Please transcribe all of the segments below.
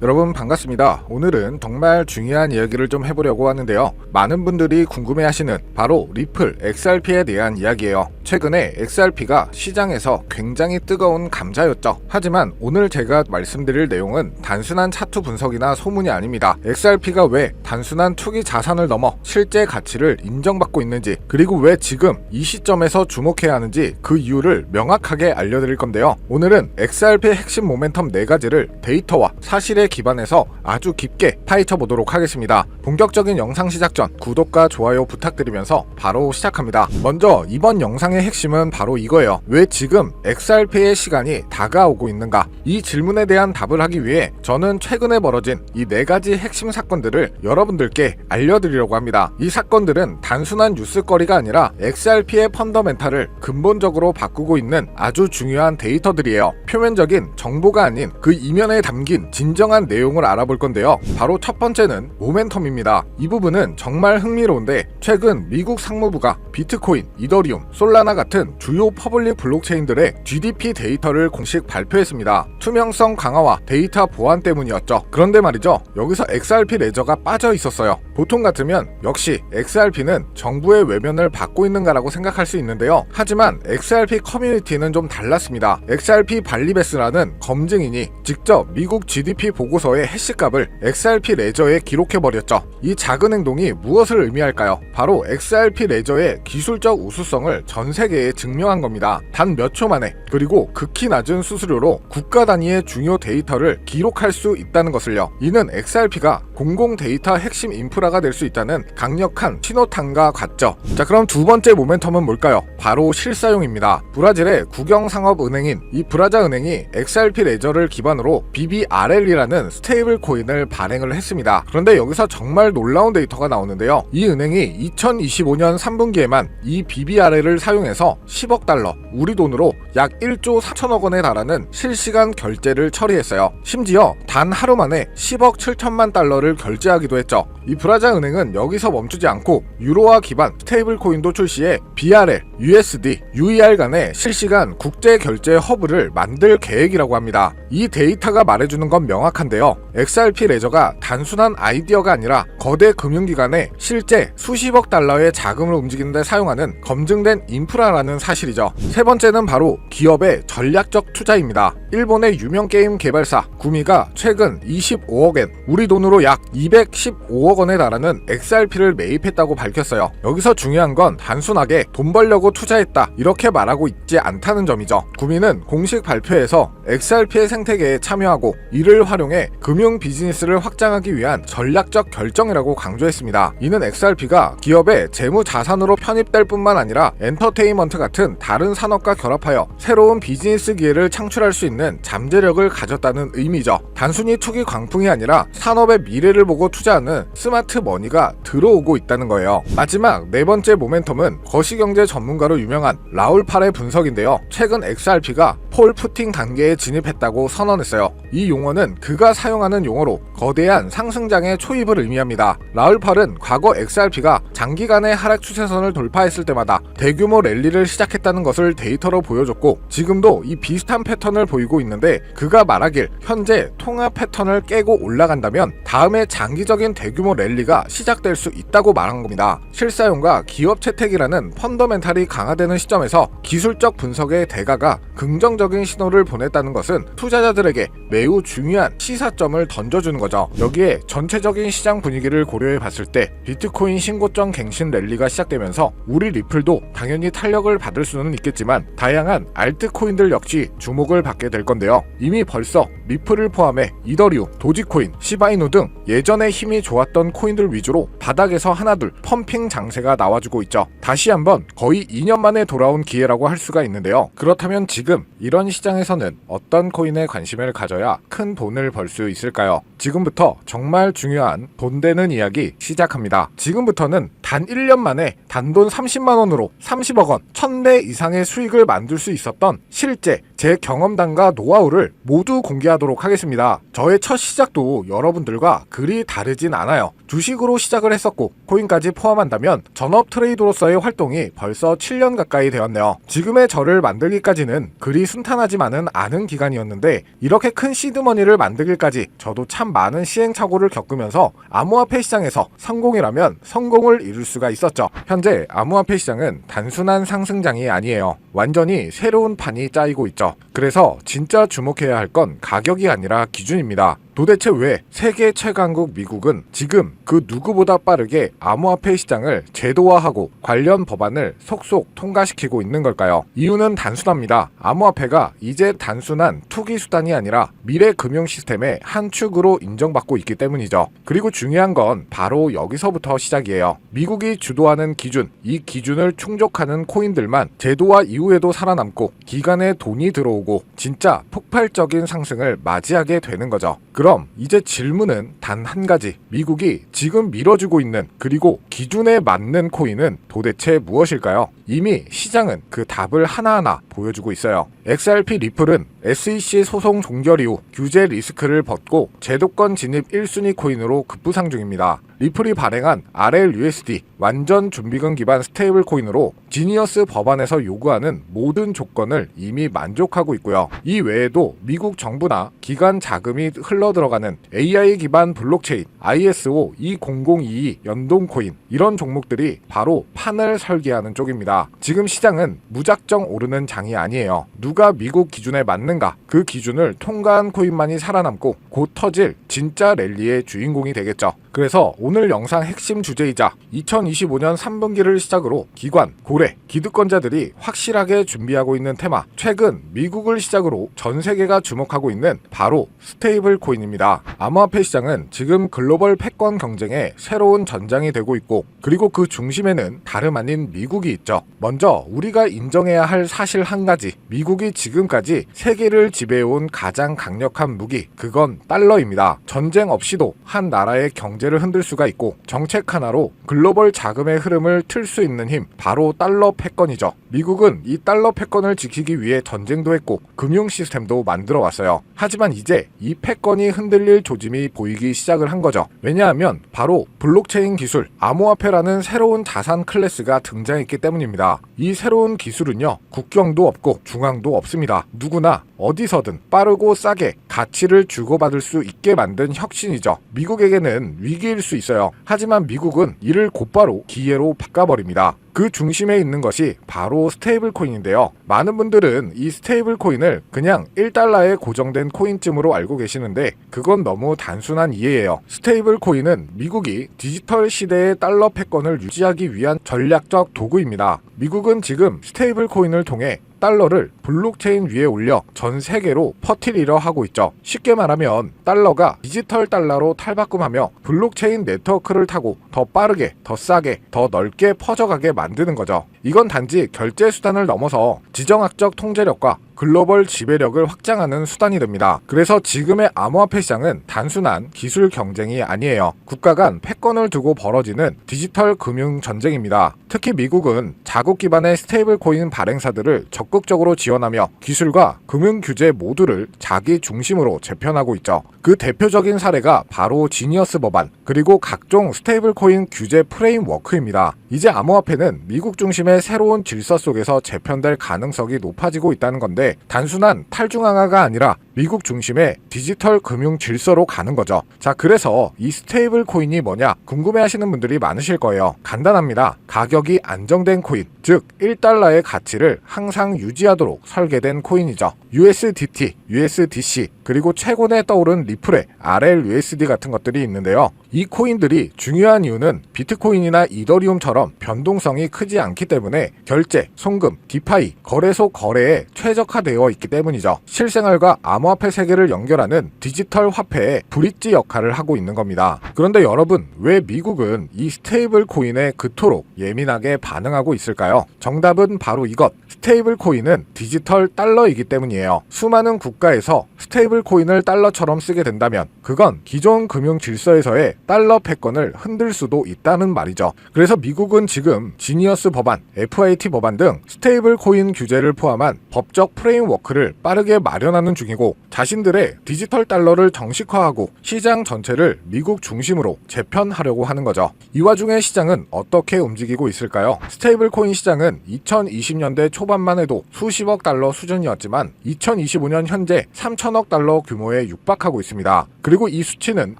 여러분 반갑습니다. 오늘은 정말 중요한 이야기를 좀 해보려고 하는데요. 많은 분들이 궁금해하시는 바로 리플 XRP에 대한 이야기예요. 최근에 XRP가 시장에서 굉장히 뜨거운 감자였죠. 하지만 오늘 제가 말씀드릴 내용은 단순한 차트 분석이나 소문이 아닙니다. XRP가 왜 단순한 투기 자산을 넘어 실제 가치를 인정받고 있는지, 그리고 왜 지금 이 시점에서 주목해야 하는지 그 이유를 명확하게 알려드릴 건데요. 오늘은 XRP의 핵심 모멘텀 4가지를 데이터와 사실에 기반해서 아주 깊게 파헤쳐 보도록 하겠습니다. 본격적인 영상 시작 전 구독과 좋아요 부탁드리면서 바로 시작합니다. 먼저 이번 영상의 핵심은 바로 이거예요. 왜 지금 XRP의 시간이 다가오고 있는가? 이 질문에 대한 답을 하기 위해 저는 최근에 벌어진 이 4가지 핵심 사건들을 여러분들께 알려드리려고 합니다. 이 사건들은 단순한 뉴스거리가 아니라 XRP의 펀더멘탈을 근본적으로 바꾸고 있는 아주 중요한 데이터들이에요. 표면적인 정보가 아닌 그 이면에 담긴 진정한 내용을 알아볼 건데요. 바로 첫 번째는 모멘텀입니다. 이 부분은 정말 흥미로운데, 최근 미국 상무부가 비트코인, 이더리움, 솔라나 같은 주요 퍼블릭 블록체인들의 GDP 데이터를 공식 발표했습니다. 투명성 강화와 데이터 보안 때문이었죠. 그런데 말이죠, 여기서 XRP 레저가 빠져 있었어요. 보통 같으면 역시 XRP는 정부의 외면을 받고 있는가라고 생각할 수 있는데요. 하지만 XRP 커뮤니티는 좀 달랐습니다. XRP 발리베스라는 검증인이 직접 미국 GDP 보고서의 해시값을 XRP 레저에 기록해버렸죠. 이 작은 행동이 무엇을 의미할까요? 바로 XRP 레저의 기술적 우수성을 전 세계에 증명한 겁니다. 단 몇 초 만에, 그리고 극히 낮은 수수료로 국가 단위의 중요 데이터를 기록할 수 있다는 것을요. 이는 XRP가 공공 데이터 핵심 인프라가 될 수 있다는 강력한 신호탄과 같죠. 자, 그럼 두 번째 모멘텀은 뭘까요? 바로 실사용입니다. 브라질의 국영상업은행인 이 브라자은행이 XRP 레저를 기반으로 BBRL이라는 스테이블 코인을 발행을 했습니다. 그런데 여기서 정말 놀라운 데이터가 나오는데요. 이 은행이 2025년 3분기에만 이 BBRL을 사용해서 10억 달러, 우리 돈으로 약 1조 4천억 원에 달하는 실시간 결제를 처리했어요. 심지어 단 하루 만에 10억 7천만 달러를 결제하기도 했죠. 이 브라자 은행은 여기서 멈추지 않고 유로화 기반 스테이블 코인도 출시해 BRL, USD, UER 간의 실시간 국제 결제 허브를 만들 계획이라고 합니다. 이 데이터가 말해주는 건 명확한데요. XRP 레저가 단순한 아이디어가 아니라 거대 금융기관에 실제 수십억 달러의 자금을 움직이는 데 사용하는 검증된 인프라라는 사실이죠. 세 번째는 바로 기업의 전략적 투자입니다. 일본의 유명 게임 개발사 구미가 최근 25억엔, 우리 돈으로 약 215억 원에 달하는 XRP를 매입했다고 밝혔어요. 여기서 중요한 건 단순하게 돈 벌려고 투자했다 이렇게 말하고 있지 않다는 점이죠. 구미는 공식 발표에서 XRP의 생태계에 참여하고 이를 활용해 금융 비즈니스를 확장하기 위한 전략적 결정이라고 강조했습니다. 이는 XRP가 기업의 재무 자산으로 편입될 뿐만 아니라 엔터테인먼트 같은 다른 산업과 결합하여 새로운 비즈니스 기회를 창출할 수 있는 잠재력을 가졌다는 의미죠. 단순히 투기 광풍이 아니라 산업의 미래를 보고 투자하는 스마트 머니가 들어오고 있다는 거예요. 마지막 네 번째 모멘텀은 거시경제 전문가로 유명한 라울 팔의 분석인데요. 최근 XRP가 폴 푸팅 단계에 진입했다고 선언했어요. 이 용어는 그가 사용하는 용어로 거대한 상승장의 초입을 의미합니다. 라울 팔은 과거 XRP가 장기간의 하락 추세선을 돌파했을 때마다 대규모 랠리를 시작했다는 것을 데이터로 보여줬고, 지금도 이 비슷한 패턴을 보이고 있는데, 그가 말하길 현재 통합 패턴을 깨고 올라간다면 다음에 장기적인 대규모 랠리가 시작될 수 있다고 말한 겁니다. 실사용과 기업 채택이라는 펀더멘탈이 강화되는 시점에서 기술적 분석의 대가가 긍정적인 신호를 보냈다는 것은 투자자들에게 매우 중요한 시사점을 던져주는 거죠. 여기에 전체적인 시장 분위기를 고려해 봤을 때 비트코인 신고점 갱신 랠리가 시작되면서 우리 리플도 당연히 탄력을 받을 수는 있겠지만 다양한 알트코인들 역시 주목을 받게 될 건데요. 이미 벌써 리플을 포함해 이더리움, 도지코인, 시바이누 등 예전에 힘이 좋았던 코인들 위주로 바닥에서 하나둘 펌핑 장세가 나와주고 있죠. 다시 한번 거의 2년 만에 돌아온 기회라고 할 수가 있는데요. 그렇다면 지금 이런 시장에서는 어떤 코인에 관심을 가져야 큰 돈을 벌 수 있을까요? 지금부터 정말 중요한 돈 되는 이야기 시작합니다. 지금부터는 단 1년 만에 단돈 30만원으로 30억 원, 1000배 이상의 수익을 만들 수 있었던 실제 제 경험담과 노하우를 모두 공개하도록 하겠습니다. 저의 첫 시작도 여러분들과 그리 다르진 않아요. 주식으로 시작을 했었고 코인까지 포함한다면 전업 트레이더로서의 활동이 벌써 7년 가까이 되었네요. 지금의 저를 만들기까지는 그리 순탄하지만은 않은 기간이었는데 이렇게 큰 시드머니를 만들기까지 저도 참 참 많은 시행착오를 겪으면서 암호화폐 시장에서 성공이라면 성공을 이룰 수가 있었죠. 현재 암호화폐 시장은 단순한 상승장이 아니에요. 완전히 새로운 판이 짜이고 있죠. 그래서 진짜 주목해야 할 건 가격이 아니라 기준입니다. 도대체 왜 세계 최강국 미국은 지금 그 누구보다 빠르게 암호화폐 시장을 제도화하고 관련 법안을 속속 통과시키고 있는 걸까요? 이유는 단순합니다. 암호화폐가 이제 단순한 투기 수단이 아니라 미래 금융 시스템의 한 축으로 인정받고 있기 때문이죠. 그리고 중요한 건 바로 여기서부터 시작이에요. 미국이 주도하는 기준, 이 기준을 충족하는 코인들만 제도화 이후에도 살아남고 기간에 돈이 들어오고 진짜 폭발적인 상승을 맞이하게 되는 거죠. 그럼 이제 질문은 단 한 가지. 미국이 지금 밀어주고 있는 그리고 기준에 맞는 코인은 도대체 무엇일까요? 이미 시장은 그 답을 하나하나 보여주고 있어요. XRP 리플은 SEC 소송 종결 이후 규제 리스크를 벗고 제도권 진입 1순위 코인으로 급부상 중입니다. 리플이 발행한 RLUSD 완전 준비금 기반 스테이블 코인으로 지니어스 법안에서 요구하는 모든 조건을 이미 만족하고 있고요. 이 외에도 미국 정부나 기관 자금이 흘러들어가는 AI 기반 블록체인 ISO 2022 연동 코인 이런 종목들이 바로 판을 설계하는 쪽입니다. 지금 시장은 무작정 오르는 장이 아니에요. 누가 미국 기준에 맞는가 그 기준을 통과한 코인만이 살아남고 곧 터질 진짜 랠리의 주인공이 되겠죠. 그래서 오늘 영상 핵심 주제이자 2025년 3분기를 시작으로 기관, 고래, 기득권자들이 확실하게 준비하고 있는 테마, 최근 미국을 시작으로 전 세계가 주목하고 있는 바로 스테이블 코인입니다. 암호화폐 시장은 지금 글로벌 패권 경쟁의 새로운 전장이 되고 있고 그리고 그 중심에는 다름 아닌 미국이 있죠. 먼저 우리가 인정해야 할 사실 한 가지, 미국이 지금까지 세계를 지배해온 가장 강력한 무기, 그건 달러입니다. 전쟁 없이도 한 나라의 경제를 흔들 수가 있고 정책 하나로 글로벌 자금의 흐름을 틀 수 있는 힘, 바로 달러 패권이죠. 미국은 이 달러 패권을 지키기 위해 전쟁도 했고 금융 시스템도 만들어 왔어요. 하지만 이제 이 패권이 흔들릴 조짐이 보이기 시작을 한 거죠. 왜냐하면 바로 블록체인 기술, 암호화폐라는 새로운 자산 클래스가 등장했기 때문입니다. 이 새로운 기술은요, 국경도 없고 중앙도 없습니다. 누구나 어디서든 빠르고 싸게 가치를 주고받을 수 있게 만든 혁신이죠. 미국에게는 위기일 수 있어요. 하지만 미국은 이를 곧바로 기회로 바꿔버립니다. 그 중심에 있는 것이 바로 스테이블 코인인데요. 많은 분들은 이 스테이블 코인을 그냥 1달러에 고정된 코인쯤으로 알고 계시는데 그건 너무 단순한 이해예요. 스테이블 코인은 미국이 디지털 시대의 달러 패권을 유지하기 위한 전략적 도구입니다. 미국은 지금 스테이블 코인을 통해 달러를 블록체인 위에 올려 전 세계로 퍼뜨리려 하고 있죠. 쉽게 말하면 달러가 디지털 달러로 탈바꿈하며 블록체인 네트워크를 타고 더 빠르게, 더 싸게, 더 넓게 퍼져가게 만드는 거죠. 이건 단지 결제 수단을 넘어서 지정학적 통제력과 글로벌 지배력을 확장하는 수단이 됩니다. 그래서 지금의 암호화폐 시장은 단순한 기술 경쟁이 아니에요. 국가 간 패권을 두고 벌어지는 디지털 금융 전쟁입니다. 특히 미국은 자국 기반의 스테이블 코인 발행사들을 적극적으로 지원하며 기술과 금융 규제 모두를 자기 중심으로 재편하고 있죠. 그 대표적인 사례가 바로 지니어스 법안, 그리고 각종 스테이블 코인 규제 프레임워크입니다. 이제 암호화폐는 미국 중심의 새로운 질서 속에서 재편될 가능성이 높아지고 있다는 건데 단순한 탈중앙화가 아니라 미국 중심의 디지털 금융 질서로 가는 거죠. 자, 그래서 이 스테이블 코인이 뭐냐 궁금해하시는 분들이 많으실 거예요. 간단합니다. 가격이 안정된 코인, 즉 1달러의 가치를 항상 유지하도록 설계된 코인이죠. USDT, USDC, 그리고 최근에 떠오른 리플의 RLUSD 같은 것들이 있는데요. 이 코인들이 중요한 이유는 비트코인이나 이더리움처럼 변동성이 크지 않기 때문에 결제, 송금, 디파이, 거래소 거래에 최적화되어 있기 때문이죠. 실생활과 암호화폐 세계를 연결하는 디지털 화폐의 브릿지 역할을 하고 있는 겁니다. 그런데 여러분, 왜 미국은 이 스테이블 코인에 그토록 예민하게 반응하고 있을까요? 정답은 바로 이것. 스테이블 코인은 디지털 달러이기 때문이에요. 수많은 국가에서 스테이블 코인을 달러처럼 쓰게 된다면 그건 기존 금융 질서에서의 달러 패권을 흔들 수도 있다는 말이죠. 그래서 미국은 지금 지니어스 법안, FIT 법안 등 스테이블 코인 규제를 포함한 법적 프레임워크를 빠르게 마련하는 중이고 자신들의 디지털 달러를 정식화하고 시장 전체를 미국 중심으로 재편하려고 하는 거죠. 이 와중에 시장은 어떻게 움직이고 있을까요? 스테이블 코인 시장은 2020년대 초반 초반만 해도 수십억 달러 수준이었지만 2025년 현재 3천억 달러 규모에 육박하고 있습니다. 그리고 이 수치는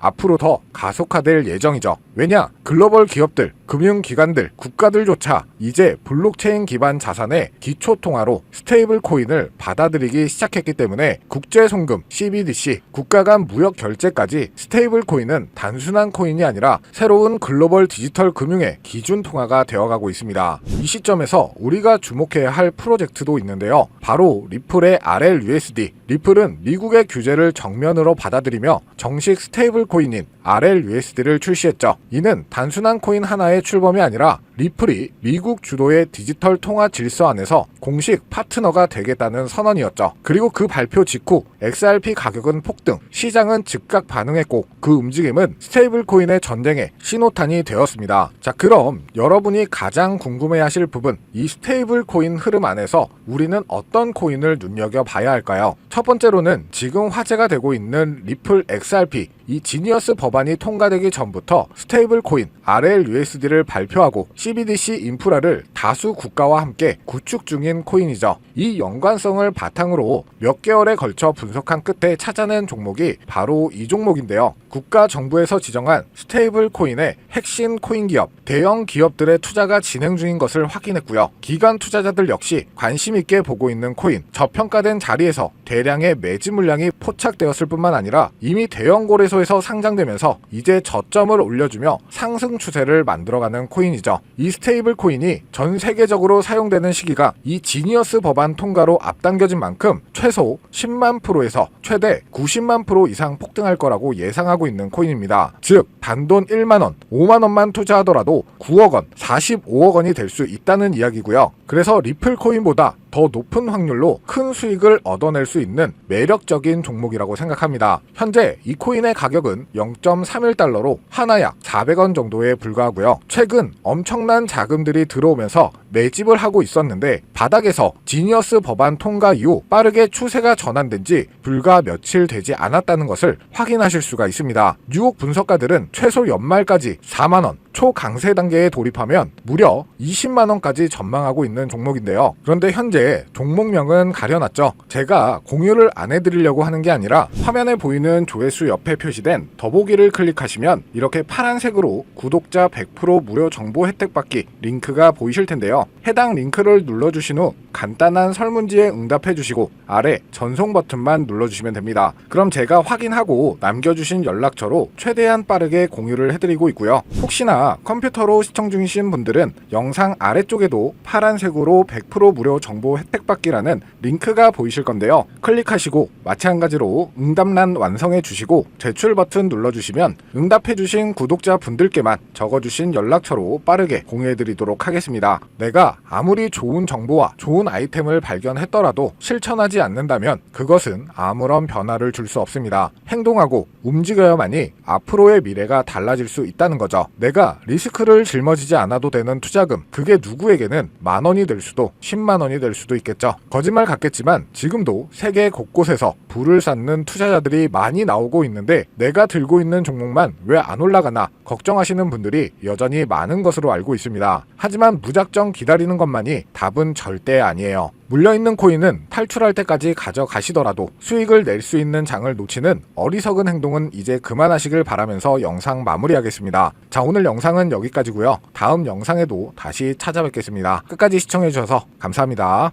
앞으로 더 가속화될 예정이죠. 왜냐? 글로벌 기업들, 금융기관들, 국가들조차 이제 블록체인 기반 자산의 기초통화로 스테이블 코인을 받아들이기 시작했기 때문에 국제송금, CBDC, 국가 간 무역 결제까지 스테이블 코인은 단순한 코인이 아니라 새로운 글로벌 디지털 금융의 기준 통화가 되어가고 있습니다. 이 시점에서 우리가 주목해야 할 프로젝트도 있는데요. 바로 리플의 RLUSD. 리플은 미국의 규제를 정면으로 받아들이며 정식 스테이블 코인인 RLUSD를 출시했죠. 이는 단순한 코인 하나의 출범이 아니라 리플이 미국 주도의 디지털 통화 질서 안에서 공식 파트너가 되겠다는 선언이었죠. 그리고 그 발표 직후 XRP 가격은 폭등, 시장은 즉각 반응했고 그 움직임은 스테이블 코인의 전쟁의 신호탄이 되었습니다. 자, 그럼 여러분이 가장 궁금해하실 부분, 이 스테이블 코인 흐름 안에서 우리는 어떤 코인을 눈여겨봐야 할까요? 첫 번째로는 지금 화제가 되고 있는 리플 XRP, 이 지니어스 법안이 통과되기 전부터 스테이블 코인 RLUSD를 발표하고 CBDC 인프라를 다수 국가와 함께 구축 중인 코인이죠. 이 연관성을 바탕으로 몇 개월에 걸쳐 분석한 끝에 찾아낸 종목이 바로 이 종목인데요. 국가 정부에서 지정한 스테이블 코인의 핵심 코인 기업, 대형 기업들의 투자가 진행 중인 것을 확인했고요. 기관 투자자들 역시 관심 있게 보고 있는 코인, 저평가된 자리에서 대량의 매집 물량이 포착되었을 뿐만 아니라 이미 대형 거래소에서 상장되면서 이제 저점을 올려주며 상승 추세를 만들어가는 코인이죠. 이 스테이블 코인이 전 세계적으로 사용되는 시기가 이 지니어스 법안 통과로 앞당겨진 만큼 최소 10만 프로에서 최대 90만 프로 이상 폭등할 거라고 예상하고 있는 코인입니다. 즉 단돈 1만원, 5만원만 투자하더라도 9억원, 45억원이 될 수 있다는 이야기고요. 그래서 리플 코인보다 더 높은 확률로 큰 수익을 얻어낼 수 있는 매력적인 종목이라고 생각합니다. 현재 이 코인의 가격은 0.31달러로 하나 약 400원 정도에 불과하고요. 최근 엄청난 자금들이 들어오면서 매집을 하고 있었는데 바닥에서 지니어스 법안 통과 이후 빠르게 추세가 전환된 지 불과 며칠 되지 않았다는 것을 확인하실 수가 있습니다. 뉴욕 분석가들은 최소 연말까지 4만원, 초강세 단계에 돌입하면 무려 20만원까지 전망하고 있는 종목인데요. 그런데 현재 종목명은 가려놨죠. 제가 공유를 안 해드리려고 하는 게 아니라 화면에 보이는 조회수 옆에 표시된 더보기를 클릭하시면 이렇게 파란색으로 구독자 100% 무료 정보 혜택 받기 링크가 보이실 텐데요. 해당 링크를 눌러주신 후 간단한 설문지에 응답해주시고 아래 전송 버튼만 눌러주시면 됩니다. 그럼 제가 확인하고 남겨주신 연락처로 최대한 빠르게 공유를 해드리고 있고요. 혹시나 컴퓨터로 시청 중이신 분들은 영상 아래쪽에도 파란색으로 100% 무료 정보 혜택 받기라는 링크가 보이실 건데요. 클릭하시고 마찬가지로 응답란 완성해 주시고 제출 버튼 눌러주시면 응답해 주신 구독자 분들께만 적어주신 연락처로 빠르게 공유해 드리도록 하겠습니다. 내가 아무리 좋은 정보와 좋은 아이템을 발견했더라도 실천하지 않는다면 그것은 아무런 변화를 줄 수 없습니다. 행동하고 움직여야만이 앞으로의 미래가 달라질 수 있다는 거죠. 내가 리스크를 짊어지지 않아도 되는 투자금, 그게 누구에게는 만원이 될 수도 10만원이 될 수도 있겠죠. 거짓말 같겠지만 지금도 세계 곳곳에서 부를 쌓는 투자자들이 많이 나오고 있는데 내가 들고 있는 종목만 왜 안 올라가나 걱정하시는 분들이 여전히 많은 것으로 알고 있습니다. 하지만 무작정 기다리는 것만이 답은 절대 아니에요. 물려있는 코인은 탈출할 때까지 가져가시더라도 수익을 낼 수 있는 장을 놓치는 어리석은 행동은 이제 그만하시길 바라면서 영상 마무리하겠습니다. 자, 오늘 영상은 여기까지고요. 다음 영상에도 다시 찾아뵙겠습니다. 끝까지 시청해주셔서 감사합니다.